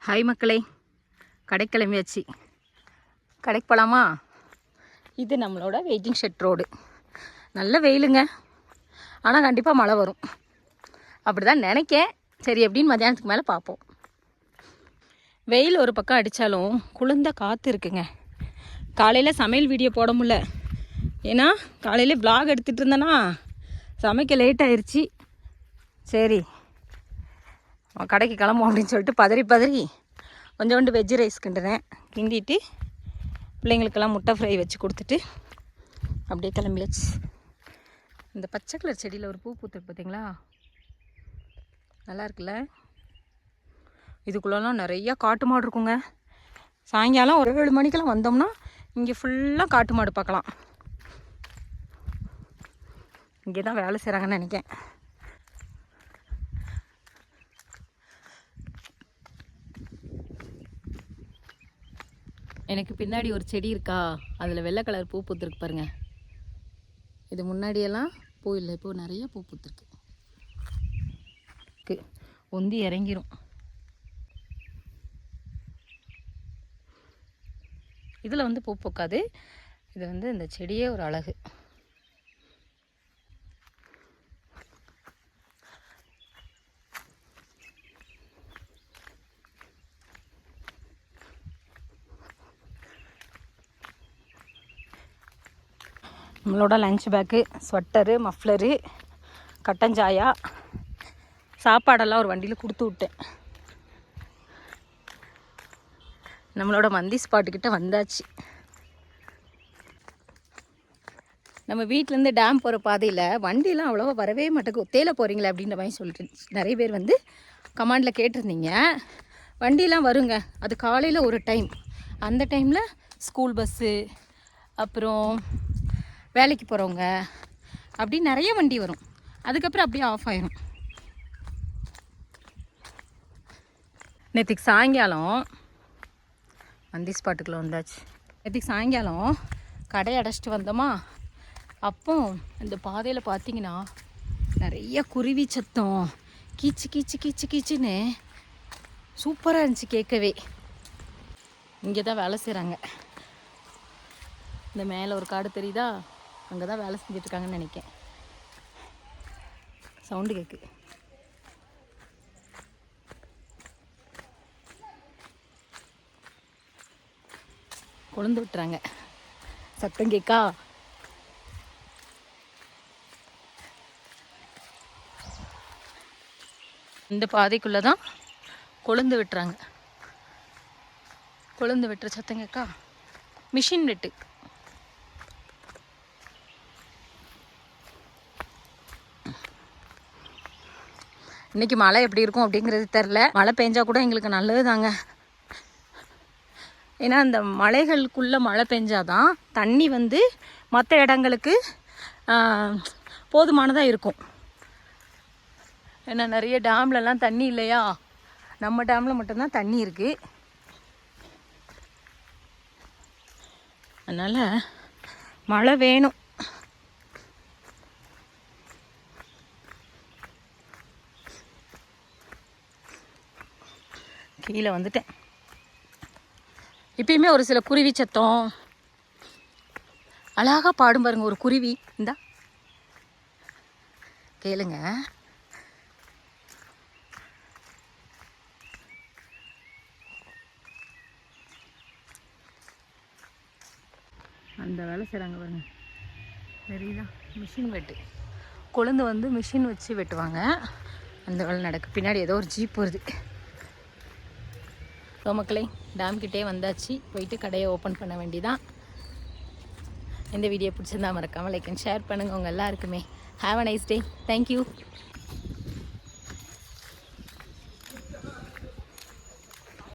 Hi மக்களே, கடை கிளம்பியாச்சு. கடைக்கு போகலாமா? இது நம்மளோட வெயிட்டிங் ஷெட் ரோடு. நல்ல வெயிலுங்க, ஆனால் கண்டிப்பாக மழை வரும் அப்படி தான் நினைக்கேன். சரி, எப்படின்னு மத்தியானத்துக்கு மேலே பார்ப்போம். வெயில் ஒரு பக்கம் அடித்தாலும் குளிர்ந்த காற்று இருக்குங்க. காலையில் சமையல் வீடியோ போட முடியல, ஏன்னா காலையில் vlog எடுத்துகிட்டு இருந்தேன்னா சமைக்க லேட் ஆயிடுச்சு. சரி கடைக்கு கிளம்புவோம் அப்படின்னு சொல்லிட்டு பதறி கொஞ்சோண்டு வெஜ்ஜு ரைஸ் கிண்டிட்டு பிள்ளைங்களுக்கெல்லாம் முட்டை ஃப்ரை வச்சு கொடுத்துட்டு அப்படியே கிளம்பியாச்சு. இந்த பச்சை கலர் செடியில் ஒரு பூ பூத்துருக்கு பார்த்தீங்களா, நல்லா இருக்குல்ல? இதுக்குள்ளெல்லாம் நிறையா காட்டு மாடு இருக்குங்க. சாயங்காலம் ஒரு 7 மணிக்கெல்லாம் வந்தோம்னா இங்கே ஃபுல்லாக காட்டு மாடு பார்க்கலாம். இங்கே தான் வேலை செய்கிறாங்கன்னு நினைக்கிறேன். எனக்கு பின்னாடி ஒரு செடி இருக்கா, அதில் வெள்ளை கலர் பூ பூத்துருக்கு பாருங்க. இது முன்னாடியெல்லாம் பூ இல்லை, இப்போ நிறைய பூ பூத்துருக்கு. ஒந்தி இறங்கிரும். இதில் வந்து பூ பூக்காது, இது வந்து இந்த செடியே ஒரு அழகு. நம்மளோட லஞ்ச் பேக்கு, ஸ்வெட்டரு, மஃப்ளரு, கட்டஞ்சாயா, சாப்பாடெல்லாம் ஒரு வண்டியில் கொடுத்து விட்டேன். நம்மளோட மந்தி ஸ்பாட்டுக்கிட்ட வந்தாச்சு. நம்ம வீட்டிலேருந்து டேம் போகிற பாதையில் வண்டியெலாம் அவ்வளோவா வரவே மாட்டேங்குது. ஒத்தையில் போகிறீங்களே அப்படின்ற மாதிரி சொல்லிட்டு நிறைய பேர் வந்து கமாண்டில் கேட்டிருந்தீங்க. வண்டியெலாம் வருங்க, அது காலையில் ஒரு டைம், அந்த டைமில் ஸ்கூல் பஸ்ஸு, அப்புறம் வேலைக்கு போகிறவங்க, அப்படி நிறைய வண்டி வரும். அதுக்கப்புறம் அப்படியே ஆஃப் ஆயிரும். நேற்றுக்கு சாயங்காலம் மந்தி ஸ்பாட்டுக்குள்ளே வந்தாச்சு. நேற்றுக்கு சாயங்காலம் கடை அடைச்சிட்டு வந்தோமா, அப்போ இந்த பாதையில் பார்த்தீங்கன்னா நிறைய குருவி சத்தம், கீச்சு கீச்சு கீச்சு கீச்சுன்னு சூப்பராக இருந்துச்சு கேட்கவே. இங்கே தான் வேலை செய்கிறாங்க. இந்த மேலே ஒரு காடு தெரியுதா, அங்கே தான் வேலை செஞ்சிட்ருக்காங்கன்னு நினைக்கிறேன். சவுண்டு கேட்கு. கொழுந்து விட்டுறாங்க, சத்தம் கேட்கா. இந்த பாதைக்குள்ளே தான் கொழுந்து விட்டுறாங்க. கொழுந்து விட்டுற சத்தம் கேட்கா. மிஷின் வெட்டு. இன்றைக்கி மழை எப்படி இருக்கும் அப்படிங்கிறது தெரில. மழை பெஞ்சா கூட எங்களுக்கு நல்லது தாங்க. ஏன்னா அந்த மலைகளுக்குள்ளே மழை பெஞ்சாதான் தண்ணி வந்து மற்ற இடங்களுக்கு போதுமானதாக இருக்கும். ஏன்னா நிறைய டேம்லலாம் தண்ணி இல்லையா, நம்ம டேமில் மட்டும்தான் தண்ணி இருக்குது. அதனால் மழை வேணும். கீழே வந்துட்டேன். இப்பயுமே ஒரு சில குருவி சத்தம் அழகாக பாடும் பாருங்க. ஒரு குருவி இந்தா கேளுங்க. அந்த வேலை செய்கிறாங்க பாருங்க, தெரியுதா? மிஷின் வெட்டு. கொழுந்து வந்து மிஷின் வச்சு வெட்டுவாங்க. அந்த வேலை நடக்கு. பின்னாடி ஏதோ ஒரு ஜீப் வருது. மக்களே, டேம்கிட்டே வந்தாச்சு. போயிட்டு கடையை ஓப்பன் பண்ண வேண்டிதான். இந்த வீடியோ பிடிச்சிருந்தா மறக்காமல் லைக் அண்ட் ஷேர் பண்ணுங்கள் உங்கள் எல்லாருக்குமே. Have a nice day. Thank you.